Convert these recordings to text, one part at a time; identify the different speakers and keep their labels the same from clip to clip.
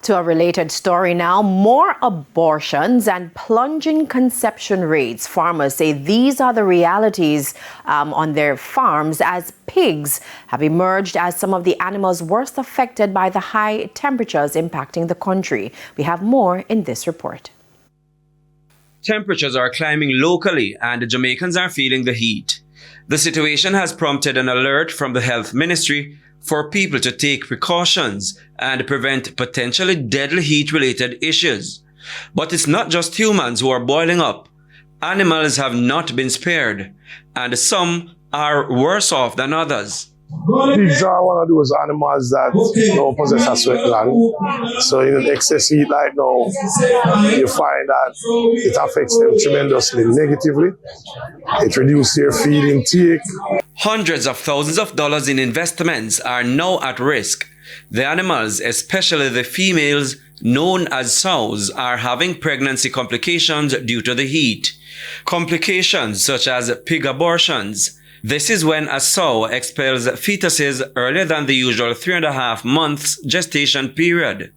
Speaker 1: To a related story now, more abortions and plunging conception rates. Farmers say these are the realities on their farms as pigs have emerged as some of the animals worst affected by the high temperatures impacting the country. We have more in this report.
Speaker 2: Temperatures are climbing locally and the Jamaicans are feeling the heat. The situation has prompted an alert from the Health Ministry for people to take precautions and prevent potentially deadly heat-related issues. But it's not just humans who are boiling up. Animals have not been spared, and some are worse off than others.
Speaker 3: Pigs are one of those animals that don't possess a sweat gland. So in excess heat like now, you find that it affects them tremendously negatively. It reduces their feed intake.
Speaker 2: Hundreds of thousands of dollars in investments are now at risk. The animals, especially the females, known as sows, are having pregnancy complications due to the heat. Complications such as pig abortions. This is when a sow expels fetuses earlier than the usual 3.5 months gestation period.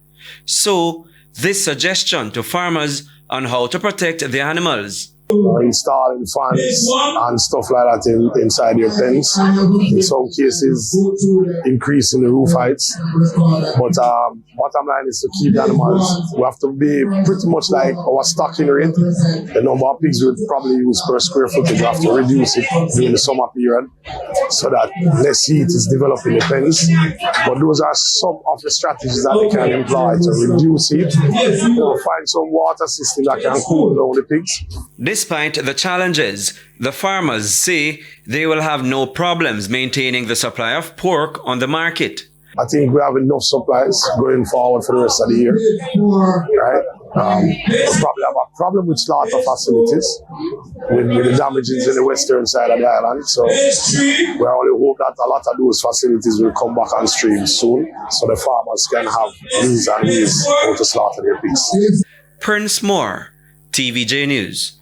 Speaker 2: So, this suggestion to farmers on how to protect the animals.
Speaker 3: Installing fans and stuff like that inside your pens. In some cases, increasing the roof heights. But bottom line is to keep the animals. We have to be pretty much like our stocking rate. The number of pigs we probably use per square footage, we have to reduce it during the summer period so that less heat is developing the pens. But those are some of the strategies that they can employ to reduce heat. Find some water system that can cool down the pigs.
Speaker 2: Despite the challenges, the farmers say they will have no problems maintaining the supply of pork on the market.
Speaker 3: I think we have enough supplies going forward for the rest of the year. Right? We probably have a problem with slaughter facilities with the damages in the western side of the island. So we only hope that a lot of those facilities will come back on stream soon so the farmers can have means and ways how to slaughter their pigs.
Speaker 2: Prince Moore, TVJ News.